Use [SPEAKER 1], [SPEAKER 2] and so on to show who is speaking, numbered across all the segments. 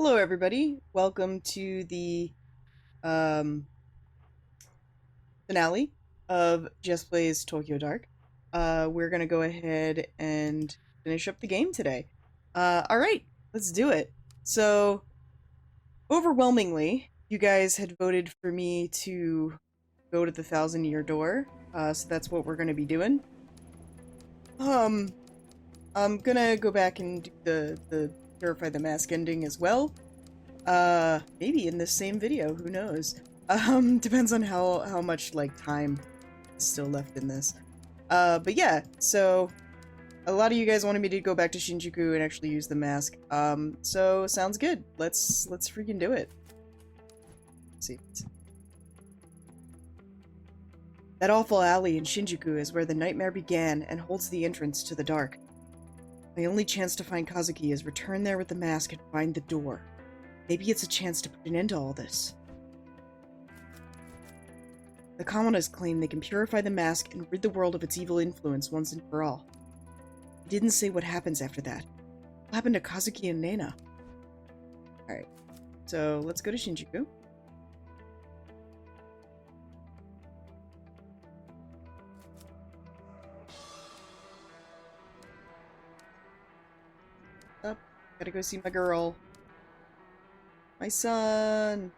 [SPEAKER 1] Hello, everybody. Welcome to the um, finale of Jess Plays Tokyo Dark. We're gonna go ahead and finish up the game today. All right, let's do it. So, overwhelmingly, you guys had voted for me to go to the Thousand-Year Door. So that's what we're gonna be doing. Um, I'm gonna go back and do the Purify the Mask ending as well. Maybe in this same video, who knows? Depends on how much, like, time is still left in this. But yeah, so a lot of you guys wanted me to go back to Shinjuku and actually use the mask. So sounds good. Let's freaking do it. Let's see. That awful alley in Shinjuku is where the nightmare began and holds the entrance to the dark. My only chance to find Kazuki is return there with the mask and find the door. Maybe it's a chance to put an end to all this. The Kamonas claim they can purify the mask and rid the world of its evil influence once and for all. They didn't say what happens after that. What happened to Kazuki and Nena? Alright, so let's go to Shinjuku. Up, gotta go see my girl. My son!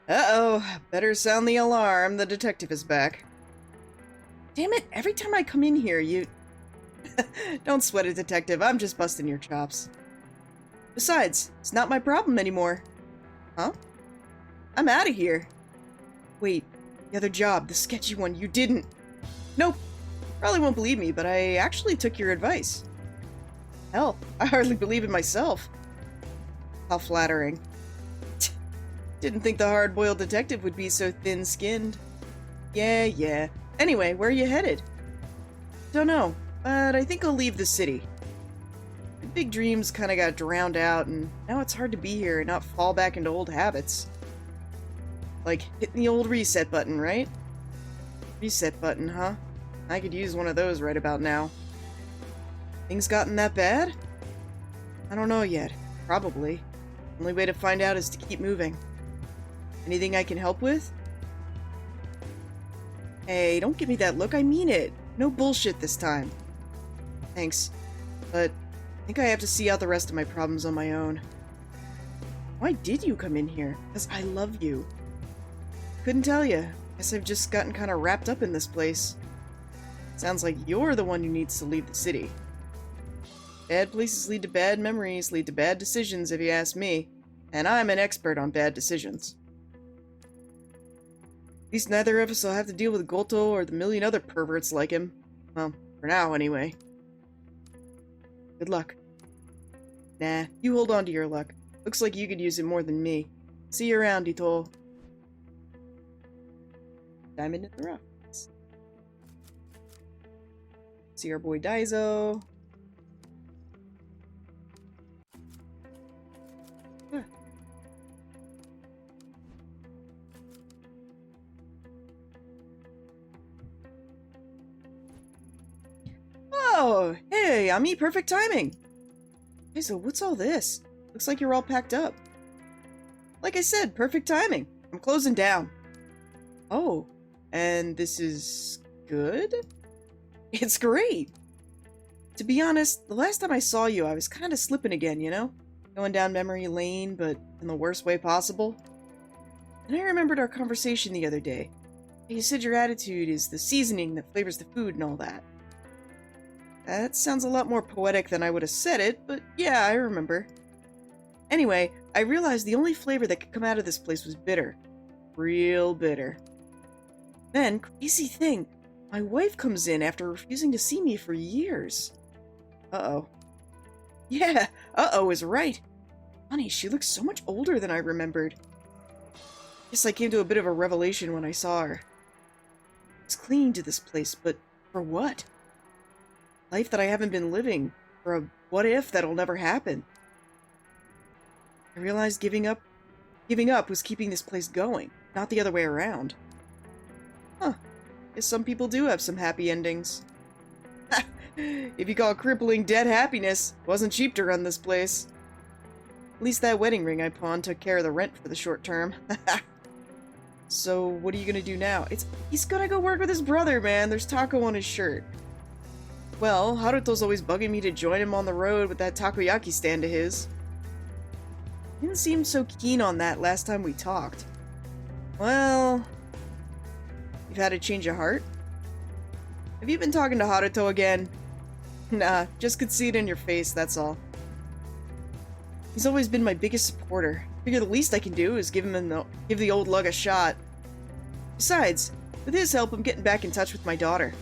[SPEAKER 1] Uh-oh, better sound the alarm. The detective is back. Damn it, every time I come in here, you... Don't sweat it, detective. I'm just busting your chops. Besides, it's not my problem anymore. Huh? I'm out of here. Wait, the other job, the sketchy one, you didn't. Nope. Probably won't believe me, but I actually took your advice. Hell, I hardly believe it myself. How flattering. Didn't think the hard-boiled detective would be so thin-skinned. Yeah. Anyway, where are you headed? Don't know, but I think I'll leave the city. My big dreams kinda got drowned out, and now it's hard to be here and not fall back into old habits. Like hitting the old reset button, right? Reset button, huh? I could use one of those right about now. Things gotten that bad? I don't know yet. Probably. Only way to find out is to keep moving. Anything I can help with? Hey, don't give me that look, I mean it. No bullshit this time. Thanks. But I think I have to see out the rest of my problems on my own. Why did you come in here? Because I love you. Couldn't tell you. Guess I've just gotten kind of wrapped up in this place. Sounds like you're the one who needs to leave the city. Bad places lead to bad memories, lead to bad decisions if you ask me. And I'm an expert on bad decisions. At least neither of us will have to deal with Goto or the million other perverts like him. Well, for now, anyway. Good luck. Nah, you hold on to your luck. Looks like you could use it more than me. See you around, Ito. Diamond in the rough. See our boy Daizo. Huh. Oh, hey, Ami, perfect timing. Hey, so what's all this? Looks like you're all packed up. Like I said, perfect timing. I'm closing down. Oh, and this is good? It's great. To be honest, the last time I saw you, I was kind of slipping again, you know? Going down memory lane, but in the worst way possible. And I remembered our conversation the other day. You said your attitude is the seasoning that flavors the food and all that. That sounds a lot more poetic than I would have said it, but yeah, I remember. Anyway, I realized the only flavor that could come out of this place was bitter. Real bitter. Then, crazy thing, my wife comes in after refusing to see me for years. Uh-oh. Yeah, uh-oh is right. Honey, she looks so much older than I remembered. Guess I came to a bit of a revelation when I saw her. I was clinging to this place, but for what? Life that I haven't been living, or a what-if that'll never happen. I realized giving up was keeping this place going, not the other way around. Huh. Guess some people do have some happy endings. If you call crippling dead happiness, wasn't cheap to run this place. At least that wedding ring I pawned took care of the rent for the short term. So, what are you gonna do now? He's gonna go work with his brother, man. There's taco on his shirt. Well, Haruto's always bugging me to join him on the road with that takoyaki stand of his. He didn't seem so keen on that last time we talked. Well... You've had a change of heart? Have you been talking to Haruto again? Nah, just could see it in your face, that's all. He's always been my biggest supporter. Figure the least I can do is give the old lug a shot. Besides, with his help, I'm getting back in touch with my daughter.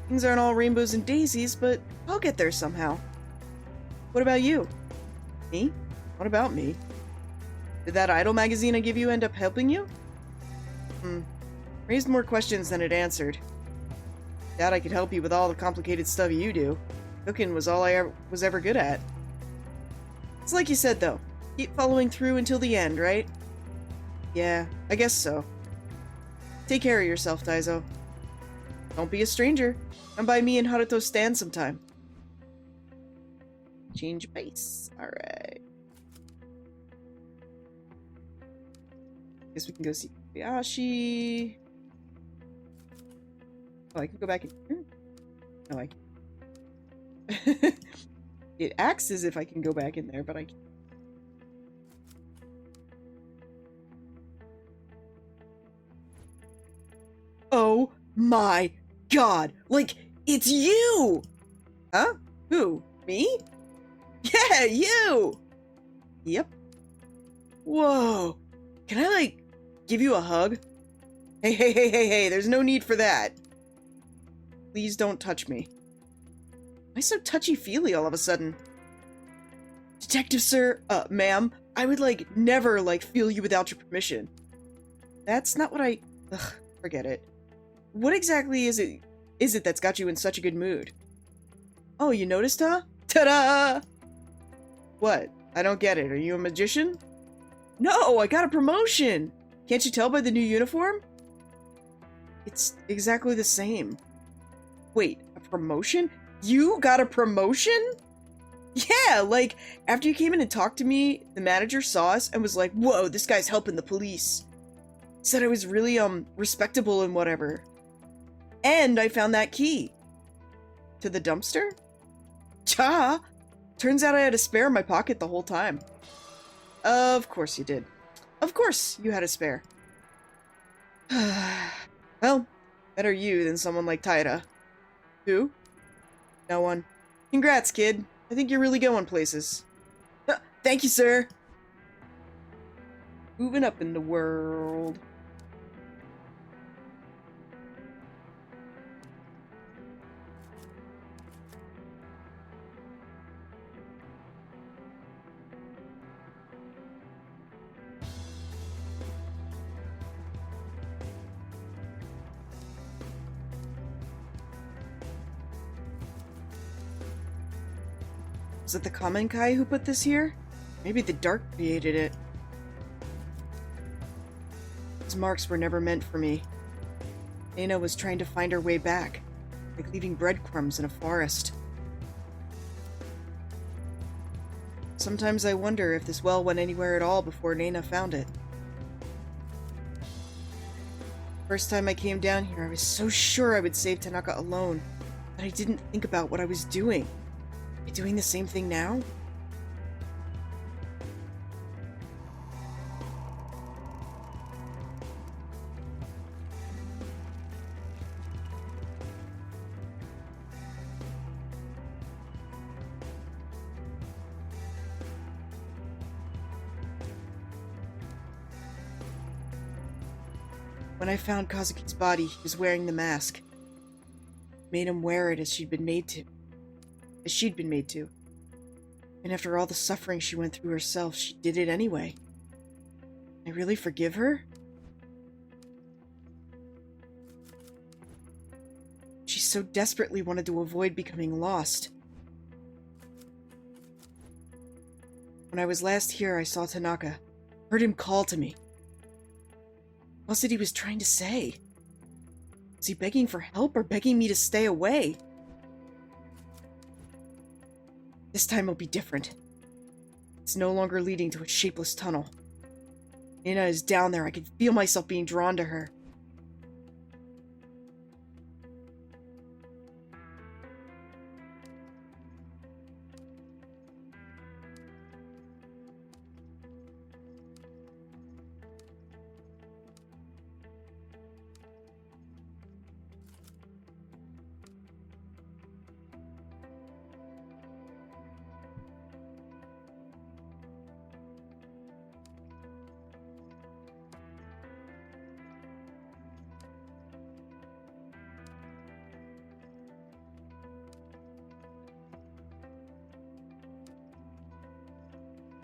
[SPEAKER 1] Things aren't all rainbows and daisies, but I'll get there somehow. What about you? Me? What about me? Did that Idol magazine I give you end up helping you? Raised more questions than it answered. Doubt I could help you with all the complicated stuff you do. Cooking was all I was ever good at. It's like you said, though. Keep following through until the end, right? Yeah, I guess so. Take care of yourself, Daizo. Don't be a stranger. Come by me and Haruto's stand sometime. Change base. Alright. Guess we can go see Kobayashi. Oh, I can go back in here? No, I can't. It acts as if I can go back in there, but I can't. Oh my god! Like, it's you! Huh? Who? Me? Yeah, you! Yep. Whoa. Can I, like, give you a hug? Hey, there's no need for that. Please don't touch me. Why so touchy-feely all of a sudden? Detective sir, ma'am, I would, like, never, like, feel you without your permission. That's not what I... Ugh, forget it. What exactly is it that's got you in such a good mood? Oh, you noticed, huh? Ta-da! What? I don't get it. Are you a magician? No, I got a promotion! Can't you tell by the new uniform? It's exactly the same. Wait, a promotion? You got a promotion? Yeah, like, after you came in and talked to me, the manager saw us and was like, whoa, this guy's helping the police. Said I was really, respectable and whatever. And I found that key. To the dumpster? Ta! Turns out I had a spare in my pocket the whole time. Of course you did. Of course you had a spare. Well, better you than someone like Taira. Who? No one. Congrats, kid. I think you're really going places. Thank you, sir. Moving up in the world. Was it the Kamenkai who put this here? Maybe the Dark created it. These marks were never meant for me. Nena was trying to find her way back, like leaving breadcrumbs in a forest. Sometimes I wonder if this well went anywhere at all before Nena found it. First time I came down here, I was so sure I would save Tanaka alone, that I didn't think about what I was doing. Am I doing the same thing now? When I found Kazuki's body, he was wearing the mask. Made him wear it as she'd been made to. And after all the suffering she went through herself, she did it anyway. I really forgive her? She so desperately wanted to avoid becoming lost. When I was last here, I saw Tanaka. Heard him call to me. What was it he was trying to say? Was he begging for help or begging me to stay away? This time will be different. It's no longer leading to a shapeless tunnel. Nina is down there. I can feel myself being drawn to her.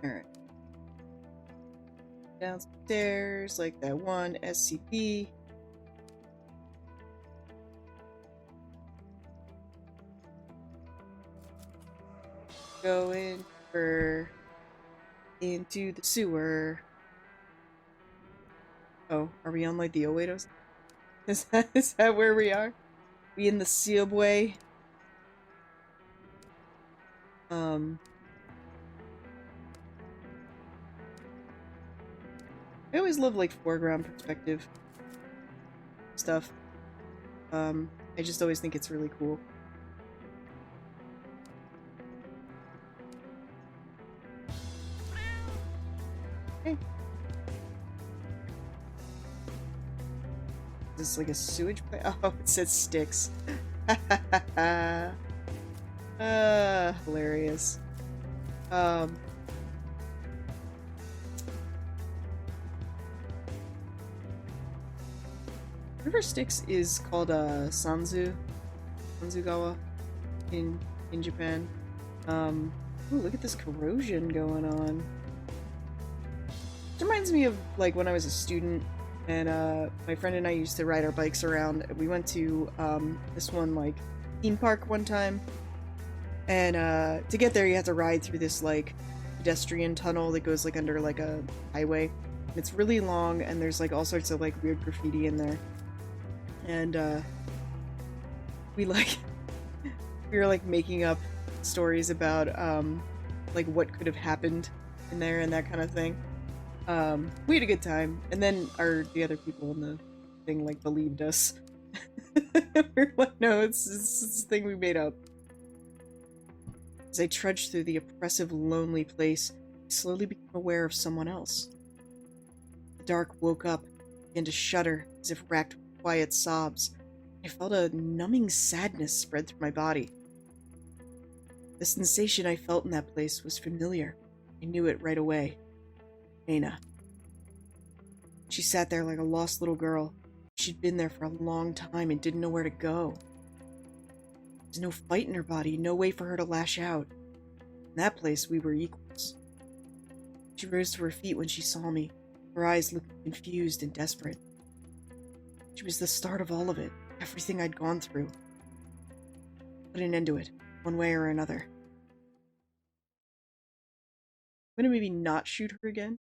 [SPEAKER 1] Alright. Downstairs, like that one SCP. Go into the sewer. Oh, are we on like the Oedos? Is that where we are? We in the subway? I always love like foreground perspective stuff. I just always think it's really cool. Hey. Is this like a sewage pipe? Oh, it says sticks. Hilarious. River Styx is called Sanzugawa in Japan. Ooh, look at this corrosion going on. It reminds me of like when I was a student and my friend and I used to ride our bikes around. We went to this one like theme park one time, and to get there you have to ride through this like pedestrian tunnel that goes like under like a highway. It's really long and there's like all sorts of like weird graffiti in there. And we were like making up stories about like what could have happened in there and that kind of thing. We had a good time, and then the other people in the thing like believed us. We're like, no, it's this thing we made up. As I trudged through the oppressive, lonely place, I slowly became aware of someone else. The dark woke up, began to shudder as if racked with quiet sobs. I felt a numbing sadness spread through my body. The sensation I felt in that place was familiar. I knew it right away. Nina. She sat there like a lost little girl. She'd been there for a long time and didn't know where to go. There's no fight in her body, no way for her to lash out. In that place, we were equals. She rose to her feet when she saw me, her eyes looking confused and desperate. She was the start of all of it, everything I'd gone through. Put an end to it, one way or another. I'm gonna maybe not shoot her again.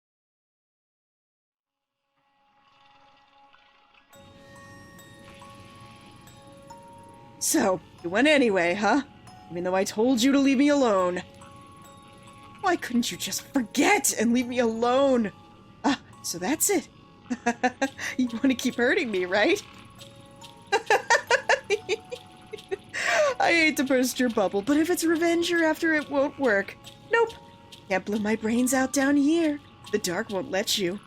[SPEAKER 1] So, you went anyway, huh? Even though I told you to leave me alone. Why couldn't you just forget and leave me alone? Ah, so that's it. You want to keep hurting me, right? I hate to burst your bubble, but if it's revenge you're after, it won't work. Nope. Can't blow my brains out down here. The dark won't let you.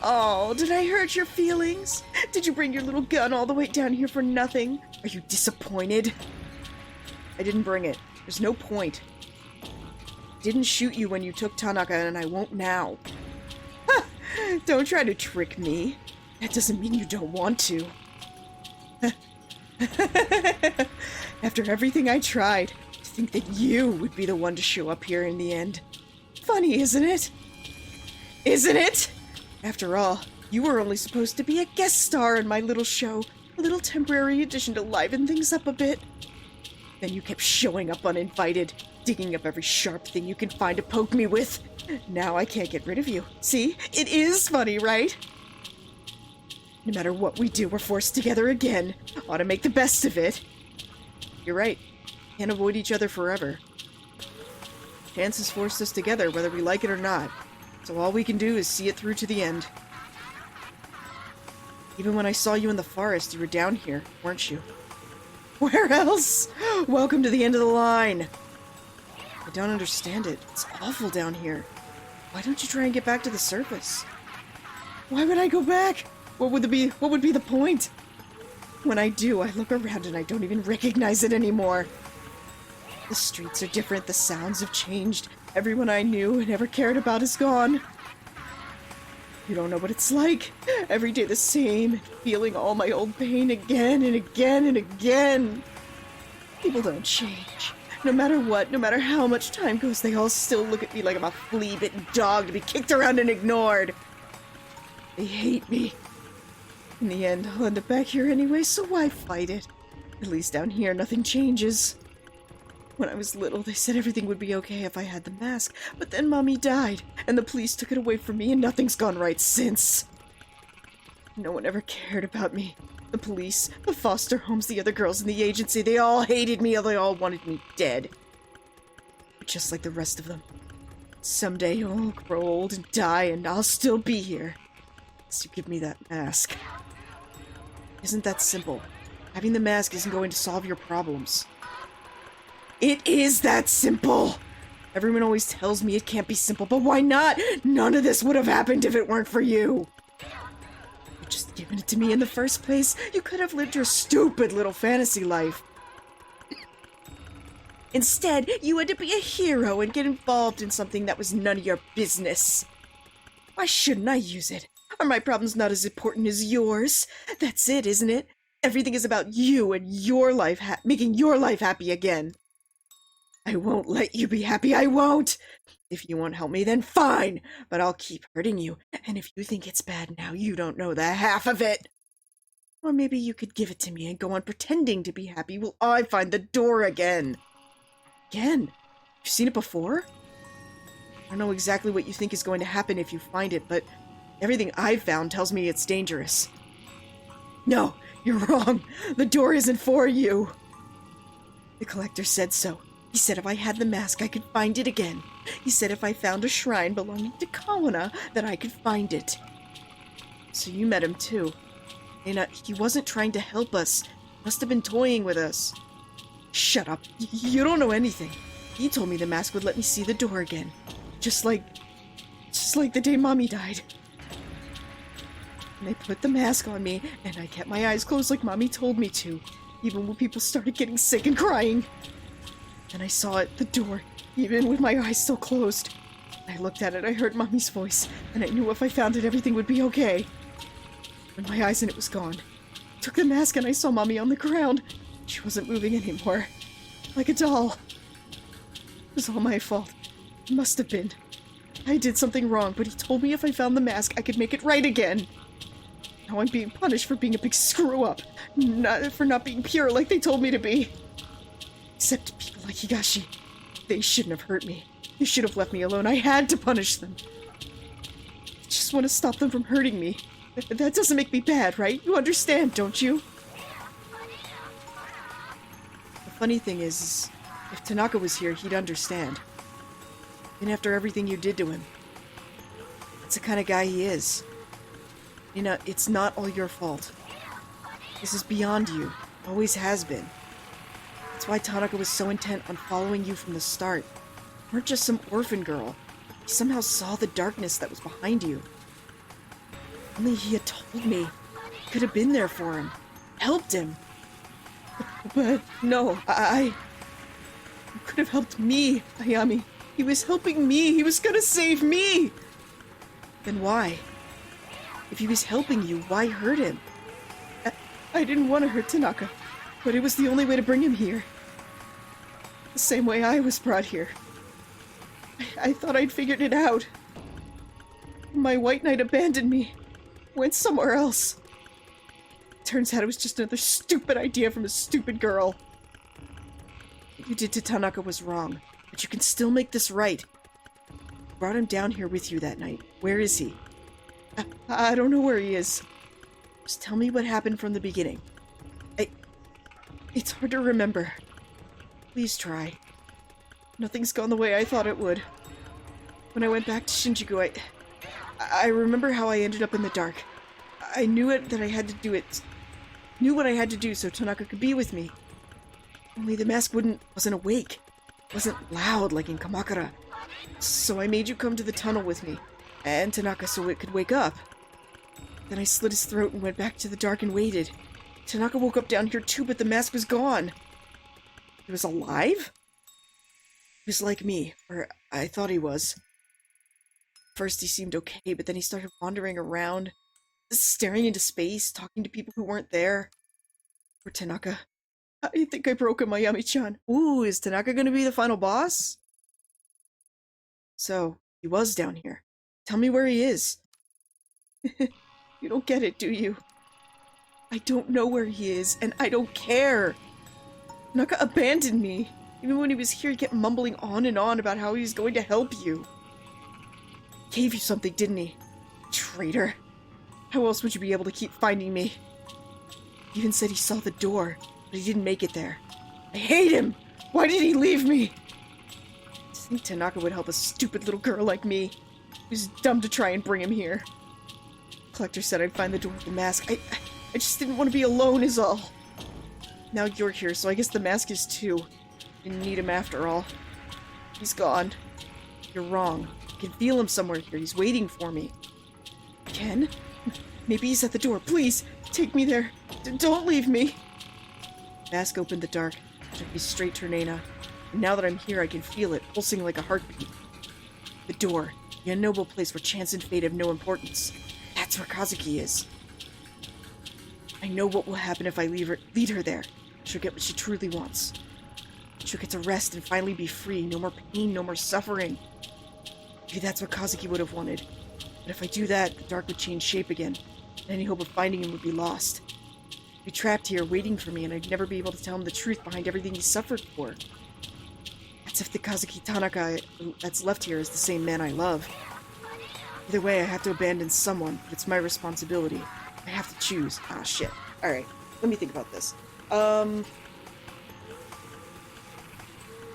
[SPEAKER 1] Oh, did I hurt your feelings? Did you bring your little gun all the way down here for nothing? Are you disappointed? I didn't bring it. There's no point. I didn't shoot you when you took Tanaka, and I won't now. Ha! Don't try to trick me. That doesn't mean you don't want to. After everything I tried, to think that you would be the one to show up here in the end. Funny, isn't it? Isn't it? After all, you were only supposed to be a guest star in my little show, a little temporary addition to liven things up a bit. Then you kept showing up uninvited, digging up every sharp thing you can find to poke me with. Now I can't get rid of you. See? It is funny, right? No matter what we do, we're forced together again. Ought to make the best of it. You're right. Can't avoid each other forever. Chance has forced us together, whether we like it or not. So all we can do is see it through to the end. Even when I saw you in the forest, you were down here, weren't you? Where else? Welcome to the end of the line. I don't understand it. It's awful down here. Why don't you try and get back to the surface? Why would I go back? What would be the point? When I do, I look around and I don't even recognize it anymore. The streets are different, the sounds have changed. Everyone I knew and ever cared about is gone. You don't know what it's like. Every day the same, feeling all my old pain again and again and again. People don't change. No matter what, no matter how much time goes, they all still look at me like I'm a flea-bitten dog to be kicked around and ignored. They hate me. In the end, I'll end up back here anyway, so why fight it? At least down here, nothing changes. When I was little, they said everything would be okay if I had the mask, but then Mommy died, and the police took it away from me, and nothing's gone right since. No one ever cared about me. The police, the foster homes, the other girls in the agency, they all hated me, or they all wanted me dead. But just like the rest of them. Someday I'll grow old and die, and I'll still be here. So you give me that mask. Isn't that simple? Having the mask isn't going to solve your problems. It is that simple! Everyone always tells me it can't be simple, but why not? None of this would have happened if it weren't for you. You'd just given it to me in the first place. You could have lived your stupid little fantasy life. Instead, you had to be a hero and get involved in something that was none of your business. Why shouldn't I use it? Are my problems not as important as yours? That's it, isn't it? Everything is about you and your life, making your life happy again. I won't let you be happy, I won't! If you won't help me, then fine! But I'll keep hurting you, and if you think it's bad now, you don't know the half of it! Or maybe you could give it to me and go on pretending to be happy while I find the door again. Again? You've seen it before? I don't know exactly what you think is going to happen if you find it, but everything I've found tells me it's dangerous. No, you're wrong. The door isn't for you. The collector said so. He said if I had the mask, I could find it again. He said if I found a shrine belonging to Kawana, that I could find it. So you met him too. And he wasn't trying to help us. Must have been toying with us. Shut up. You don't know anything. He told me the mask would let me see the door again. Just like the day Mommy died. And they put the mask on me, and I kept my eyes closed like Mommy told me to, even when people started getting sick and crying. And I saw it, the door, even with my eyes still closed. I looked at it, I heard Mommy's voice, and I knew if I found it, everything would be okay. When my eyes and it was gone, I took the mask and I saw Mommy on the ground. She wasn't moving anymore. Like a doll. It was all my fault. It must have been. I did something wrong, but he told me if I found the mask, I could make it right again. Now I'm being punished for being a big screw-up. For not being pure like they told me to be. Except people like Higashi. They shouldn't have hurt me. They should have left me alone. I had to punish them. I just want to stop them from hurting me. That doesn't make me bad, right? You understand, don't you? The funny thing is, if Tanaka was here, he'd understand. And after everything you did to him. That's the kind of guy he is. You know, it's not all your fault. This is beyond you. Always has been. That's why Tanaka was so intent on following you from the start. You weren't just some orphan girl. He somehow saw the darkness that was behind you. Only he had told me. I could have been there for him. Helped him. But no, I He could have helped me, Ayami. He was helping me. He was gonna save me. Then why? If he was helping you, why hurt him? I didn't want to hurt Tanaka, but it was the only way to bring him here. The same way I was brought here. I thought I'd figured it out. My white knight abandoned me. Went somewhere else. Turns out it was just another stupid idea from a stupid girl. What you did to Tanaka was wrong, but you can still make this right. You brought him down here with you that night. Where is he? I don't know where he is. Just tell me what happened from the beginning. It's hard to remember. Please try. Nothing's gone the way I thought it would. When I went back to Shinjuku, I remember how I ended up in the dark. I knew that I had to do it. Knew what I had to do so Tanaka could be with me. Only the mask wasn't awake. Wasn't loud like in Kamakura. So I made you come to the tunnel with me, and Tanaka so it could wake up. Then I slit his throat and went back to the dark and waited. Tanaka woke up down here too, but the mask was gone. He was alive? He was like me, or I thought he was. First he seemed okay, but then he started wandering around, staring into space, talking to people who weren't there. Poor Tanaka. I think I broke him, Mayami-chan. Ooh, is Tanaka gonna be the final boss? So, he was down here. Tell me where he is. You don't get it, do you? I don't know where he is, and I don't care. Tanaka abandoned me. Even when he was here, he kept mumbling on and on about how he was going to help you. He gave you something, didn't he? Traitor. How else would you be able to keep finding me? He even said he saw the door, but he didn't make it there. I hate him! Why did he leave me? I think Tanaka would help a stupid little girl like me. It was dumb to try and bring him here. The collector said I'd find the door with the mask. I just didn't want to be alone is all. Now you're here, so I guess the mask is too. Didn't need him after all. He's gone. You're wrong. I can feel him somewhere here. He's waiting for me. Ken? Maybe he's at the door. Please, take me there. Don't leave me. Mask opened the dark, took me straight to Nena. And now that I'm here, I can feel it, pulsing like a heartbeat. The door. The unknowable place where chance and fate have no importance. That's where Kazuki is. I know what will happen if I lead her there. She'll get what she truly wants. She'll get to rest and finally be free. No more pain, no more suffering. Maybe that's what Kazuki would have wanted. But if I do that, the dark would change shape again. And any hope of finding him would be lost. He'd be trapped here waiting for me, and I'd never be able to tell him the truth behind everything he suffered for. That's if the Kazuki Tanaka that's left here is the same man I love. Either way, I have to abandon someone, but it's my responsibility. I have to choose. Ah, shit. Alright, let me think about this.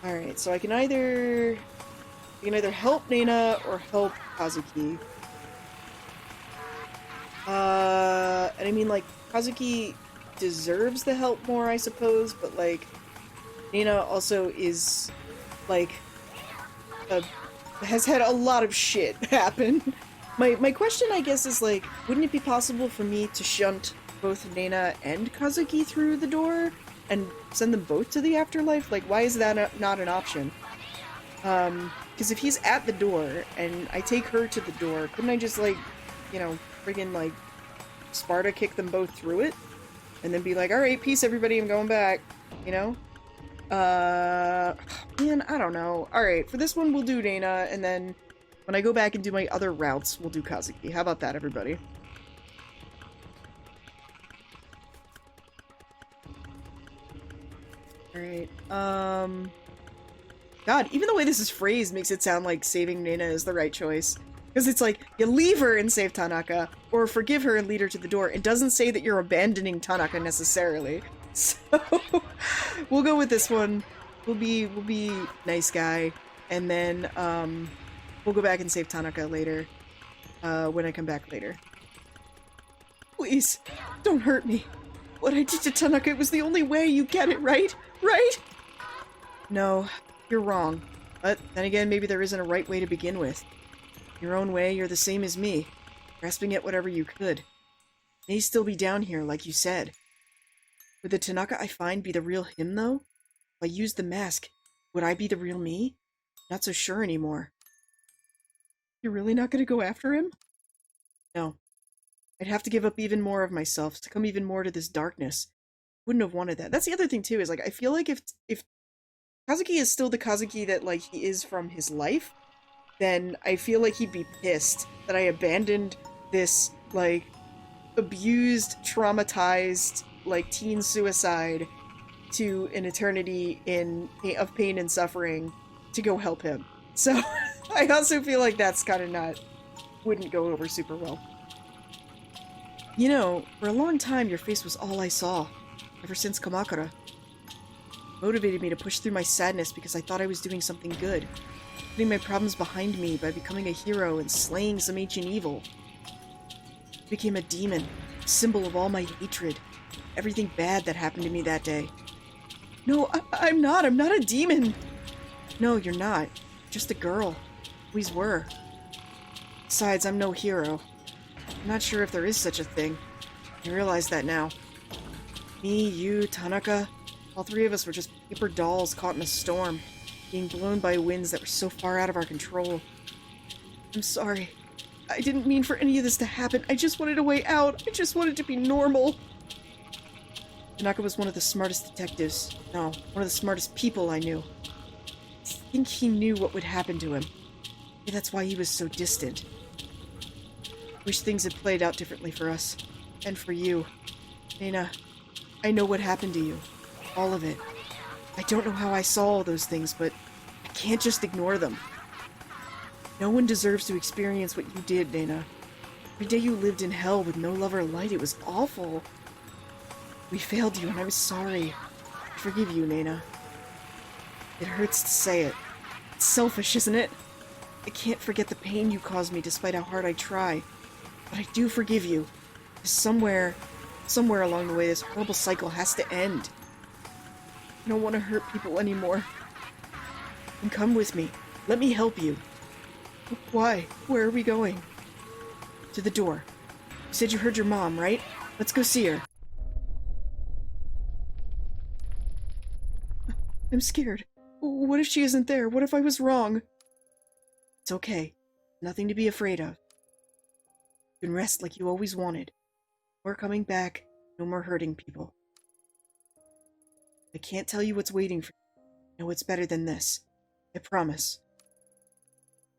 [SPEAKER 1] Alright, so I can either help Nena or help Kazuki. And I mean, like, Kazuki deserves the help more, I suppose, but, like, Nena also is, like, has had a lot of shit happen. My question, I guess, is, like, wouldn't it be possible for me to shunt both Nena and Kazuki through the door and send them both to the afterlife? Like, why is that not an option? Because if he's at the door and I take her to the door, couldn't I just, like, you know, friggin', like, Sparta kick them both through it? And then be like, alright, peace everybody, I'm going back, you know? Man, I don't know. Alright, for this one we'll do Nena, and then when I go back and do my other routes, we'll do Kazuki. How about that, everybody? Alright, God, even the way this is phrased makes it sound like saving Nena is the right choice. Because it's like, you leave her and save Tanaka, or forgive her and lead her to the door. It doesn't say that you're abandoning Tanaka necessarily. So, we'll go with this one. We'll be nice guy. And then, we'll go back and save Tanaka later. When I come back later. Please, don't hurt me. What I did to Tanaka, it was the only way, you get it, right? Right? No, you're wrong. But then again, maybe there isn't a right way to begin with. Your own way, you're the same as me, grasping at whatever you could. May still be down here, like you said. Would the Tanaka I find be the real him, though? If I used the mask, would I be the real me? Not so sure anymore. You're really not gonna go after him? No. I'd have to give up even more of myself, succumb even more to this darkness. Wouldn't have wanted that. That's the other thing, too, is, like, I feel like if Kazuki is still the Kazuki that, like, he is from his life, then I feel like he'd be pissed that I abandoned this, like, abused, traumatized, like, teen suicide to an eternity of pain and suffering to go help him. So, I also feel like that's kind of wouldn't go over super well. You know, for a long time your face was all I saw, ever since Kamakura. motivated me to push through my sadness because I thought I was doing something good, putting my problems behind me by becoming a hero and slaying some ancient evil. I became a demon, a symbol of all my hatred, everything bad that happened to me that day. No, I'm not a demon! No, you're not. Just a girl. Always were. Besides, I'm no hero. I'm not sure if there is such a thing. I realize that now. Me, you, Tanaka, all three of us were just paper dolls caught in a storm, being blown by winds that were so far out of our control. I'm sorry. I didn't mean for any of this to happen. I just wanted a way out. I just wanted to be normal. Tanaka was one of the smartest detectives. No, one of the smartest people I knew. I think he knew what would happen to him. Maybe that's why he was so distant. Wish things had played out differently for us. And for you. Nena, I know what happened to you. All of it. I don't know how I saw all those things, but I can't just ignore them. No one deserves to experience what you did, Nena. Every day you lived in hell with no love or light, it was awful. We failed you, and I'm sorry. I forgive you, Nena. It hurts to say it. It's selfish, isn't it? I can't forget the pain you caused me despite how hard I try. But I do forgive you. Because somewhere along the way, this horrible cycle has to end. I don't want to hurt people anymore. And come with me. Let me help you. Why? Where are we going? To the door. You said you heard your mom, right? Let's go see her. I'm scared. What if she isn't there? What if I was wrong? It's okay. Nothing to be afraid of. You can rest like you always wanted. We're coming back. No more hurting people. I can't tell you what's waiting for you. I know it's better than this. I promise.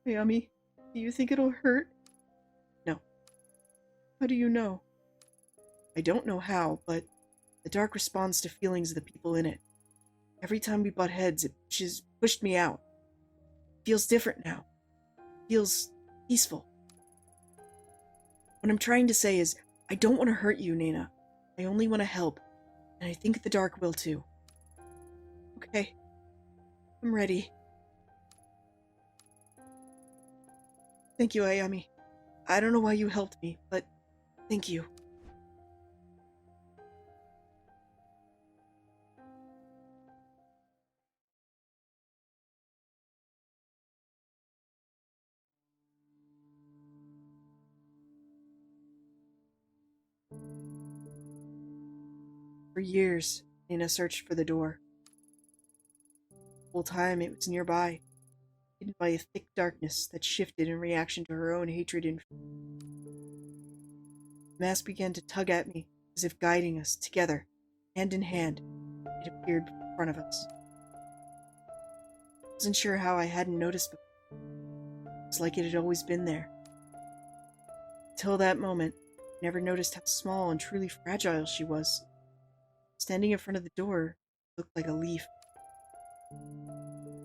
[SPEAKER 1] Ayami, do you think it'll hurt? No. How do you know? I don't know how, but the dark responds to feelings of the people in it. Every time we butt heads, it pushed me out. It feels different now. It feels peaceful. What I'm trying to say is, I don't want to hurt you, Nena. I only want to help, and I think the dark will too. Okay. I'm ready. Thank you, Ayami. I don't know why you helped me, but thank you. For years, Nina searched for the door. The whole time it was nearby, hidden by a thick darkness that shifted in reaction to her own hatred and fear. The mask began to tug at me, as if guiding us, together, hand in hand. It appeared in front of us. I wasn't sure how I hadn't noticed before. It was like it had always been there. Until that moment, I never noticed how small and truly fragile she was. Standing in front of the door, she looked like a leaf.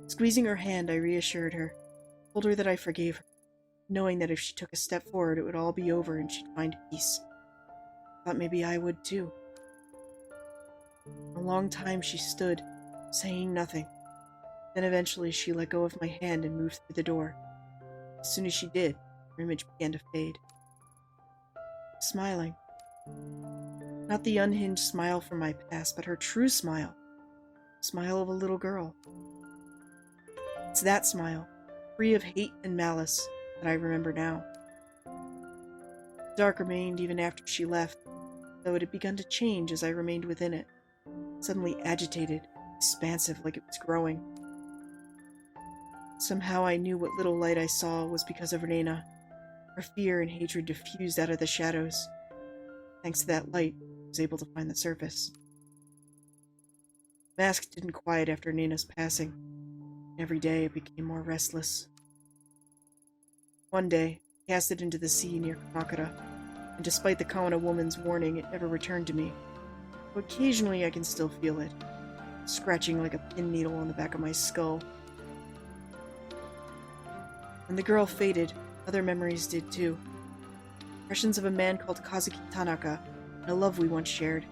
[SPEAKER 1] Squeezing her hand, I reassured her, told her that I forgave her, knowing that if she took a step forward, it would all be over and she'd find peace. I thought maybe I would too. For a long time she stood, saying nothing. Then eventually she let go of my hand and moved through the door. As soon as she did, her image began to fade. Smiling. Not the unhinged smile from my past, but her true smile. The smile of a little girl. It's that smile, free of hate and malice, that I remember now. The dark remained even after she left, though it had begun to change as I remained within it, suddenly agitated, expansive like it was growing. Somehow I knew what little light I saw was because of Reina. Her fear and hatred diffused out of the shadows. Thanks to that light, I was able to find the surface. The mask didn't quiet after Nina's passing. Every day it became more restless. One day, I cast it into the sea near Kamakura, and despite the Kawana woman's warning, it never returned to me. But occasionally I can still feel it, scratching like a pin needle on the back of my skull. When the girl faded, other memories did too. Impressions of a man called Kazuki Tanaka, and a love we once shared.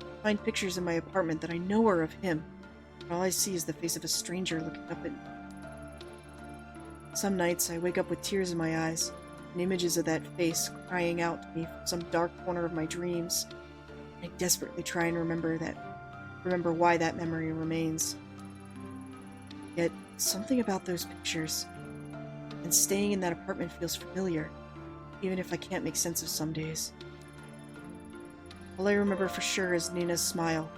[SPEAKER 1] I find pictures in my apartment that I know are of him, All I see is the face of a stranger looking up at me. Some nights I wake up with tears in my eyes, and images of that face crying out to me from some dark corner of my dreams. I desperately try and remember why that memory remains. Yet, something about those pictures, and staying in that apartment feels familiar, even if I can't make sense of some days. All I remember for sure is Nina's smile,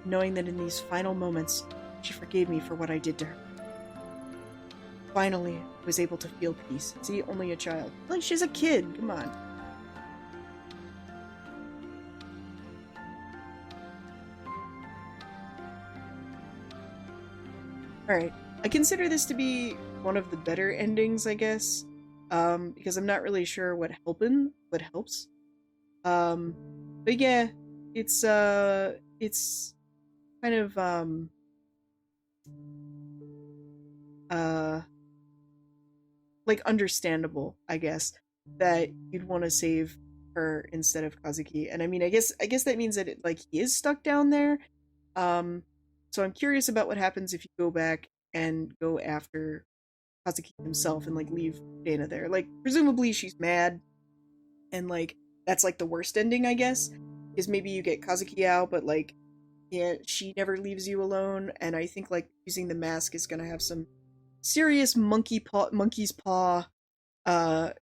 [SPEAKER 1] knowing that in these final moments, she forgave me for what I did to her. Finally, I was able to feel peace. See, only a child. Like, she's a kid, come on. Alright, I consider this to be one of the better endings, I guess. Because I'm not really sure what helps. But yeah, it's kind of, like, understandable, I guess, that you'd want to save her instead of Kazuki. And I mean, I guess that means that he is stuck down there. So I'm curious about what happens if you go back and go after Kazuki himself and, like, leave Dana there. Like, presumably she's mad, and, like, that's, like, the worst ending, I guess, is maybe you get Kazuki out, but, like, yeah, she never leaves you alone, and I think, like, using the mask is gonna have some serious monkey's paw,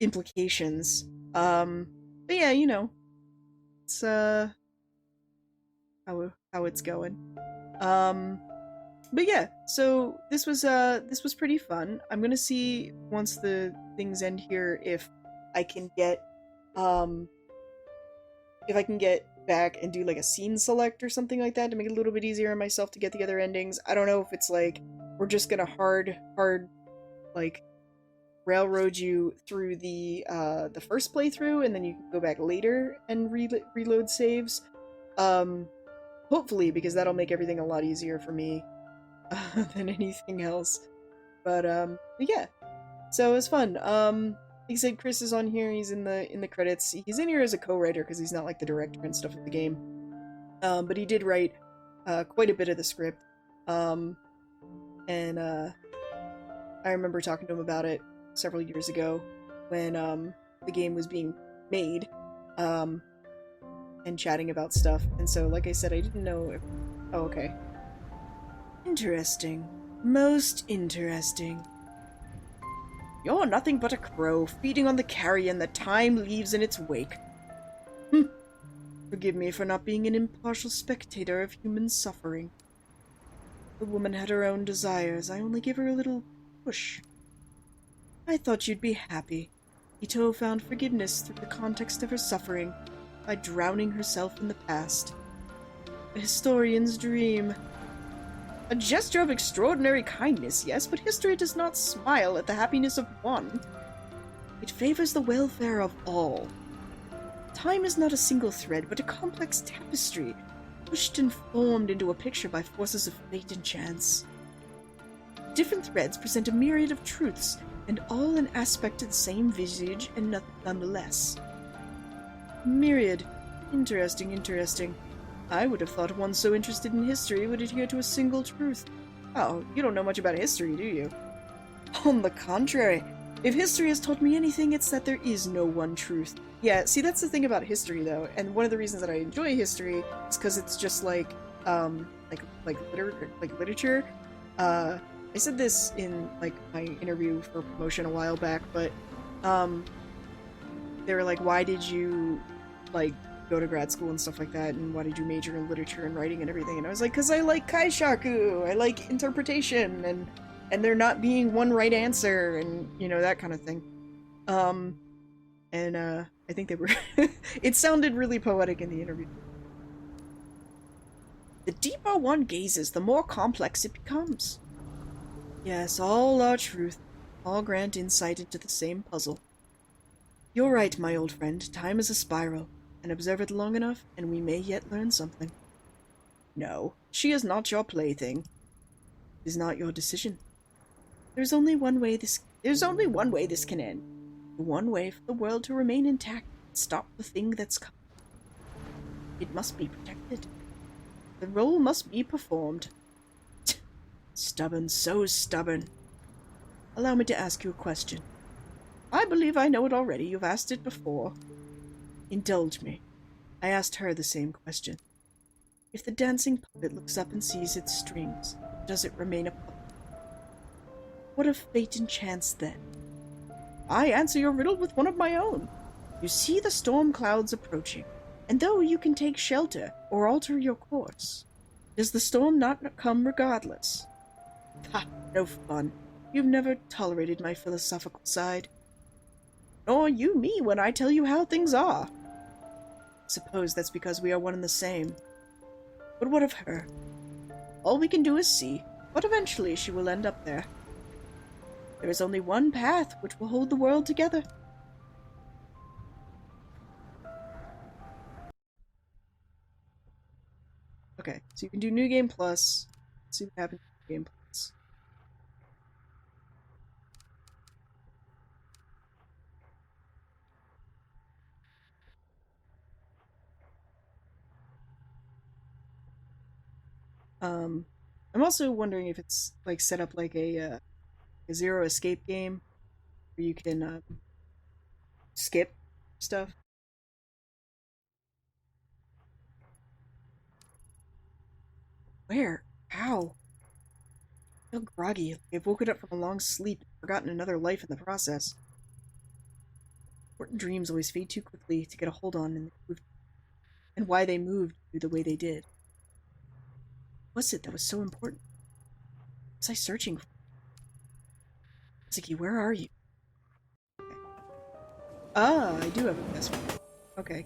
[SPEAKER 1] implications. But yeah, you know, it's, how it's going. But yeah, so this was pretty fun. I'm gonna see, once the things end here, if I can get, back and do, like, a scene select or something like that to make it a little bit easier on myself to get the other endings. I don't know if it's, like, we're just gonna hard, like, railroad you through the first playthrough, and then you can go back later and reload saves. Hopefully, because that'll make everything a lot easier for me than anything else. But yeah. So it was fun. Like I said, Chris is on here. He's in the credits. He's in here as a co-writer because he's not, like, the director and stuff of the game. But he did write quite a bit of the script. And I remember talking to him about it several years ago when the game was being made, and chatting about stuff. And so, like I said, I didn't know if... Oh, okay. Interesting. Most interesting. You're nothing but a crow, feeding on the carrion that time leaves in its wake. Forgive me for not being an impartial spectator of human suffering. The woman had her own desires, I only give her a little push. I thought you'd be happy. Ito found forgiveness through the context of her suffering, by drowning herself in the past. A historian's dream. A gesture of extraordinary kindness, yes, but history does not smile at the happiness of one. It favors the welfare of all. Time is not a single thread, but a complex tapestry, pushed and formed into a picture by forces of fate and chance. Different threads present a myriad of truths, and all an aspect of the same visage, and nonetheless. Myriad. Interesting, interesting. I would have thought one so interested in history would adhere to a single truth. Oh, you don't know much about history, do you? On the contrary, if history has taught me anything, it's that there is no one truth. Yeah, see, that's the thing about history, though, and one of the reasons that I enjoy history is because it's just like literature. I said this in, like, my interview for promotion a while back, but they were like, why did you, like, go to grad school and stuff like that, and why did you major in literature and writing and everything? And I was like, because I like kaishaku, I like interpretation, and there not being one right answer, and, you know, that kind of thing. I think they were it sounded really poetic in the interview. The deeper one gazes, the more complex it becomes. Yes, all are truth, all grant insight into the same puzzle. You're right, my old friend, time is a spiral, and observe it long enough, and we may yet learn something. No, she is not your plaything. It is not your decision. There's only one way this can end. The one way for the world to remain intact and stop the thing that's come. It must be protected. The role must be performed. Stubborn, so stubborn. Allow me to ask you a question. I believe I know it already. You've asked it before. Indulge me. I asked her the same question. If the dancing puppet looks up and sees its strings, does it remain a puppet? What of fate and chance then? I answer your riddle with one of my own. You see the storm clouds approaching, and though you can take shelter or alter your course, does the storm not come regardless? Ha, no fun. You've never tolerated my philosophical side. Nor you me when I tell you how things are. Suppose that's because we are one and the same. But what of her? All we can do is see, but eventually she will end up there. There is only one path which will hold the world together. Okay, so you can do New Game Plus. Let's see what happens in New Game Plus. I'm also wondering if it's like set up like a zero escape game where you can skip stuff. Where? How? I feel groggy. Like I've woken up from a long sleep and forgotten another life in the process. Important dreams always fade too quickly to get a hold on, and why they moved the way they did. What was it that was so important? What was I searching for? Ziki, where are you? Okay. Ah, I do have a password. Okay.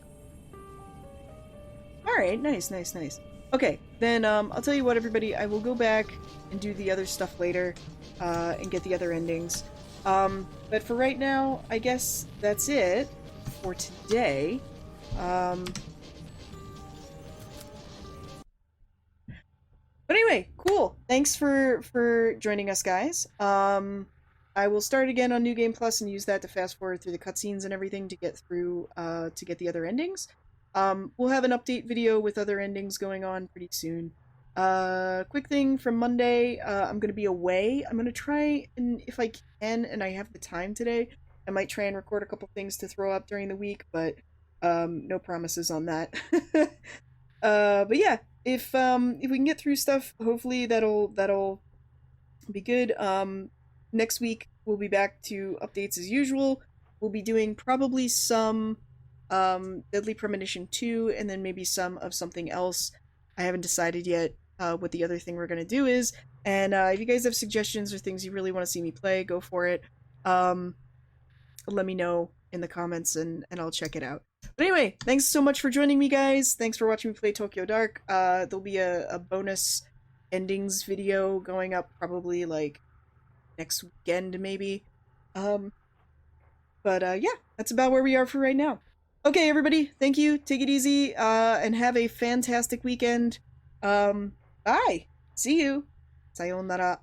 [SPEAKER 1] Alright, nice, nice, nice. Okay, then I'll tell you what, everybody. I will go back and do the other stuff later, and get the other endings. But for right now, I guess that's it for today. But anyway, cool. Thanks for joining us, guys. I will start again on New Game Plus and use that to fast forward through the cutscenes and everything to get through to get the other endings. We'll have an update video with other endings going on pretty soon. Quick thing from Monday, I'm gonna be away. I'm gonna try, and if I can and I have the time today, I might try and record a couple things to throw up during the week, but no promises on that. But yeah, if we can get through stuff, hopefully that'll be good. Next week we'll be back to updates as usual. We'll be doing probably some Deadly Premonition 2 and then maybe some of something else. I haven't decided yet what the other thing we're going to do is. And if you guys have suggestions or things you really want to see me play, go for it. Let me know in the comments and I'll check it out. But anyway, thanks so much for joining me, guys. Thanks for watching me play Tokyo Dark. There'll be a bonus endings video going up probably like next weekend, maybe. But yeah, that's about where we are for right now. Okay, everybody, thank you. Take it easy, and have a fantastic weekend. Bye. See you. Sayonara.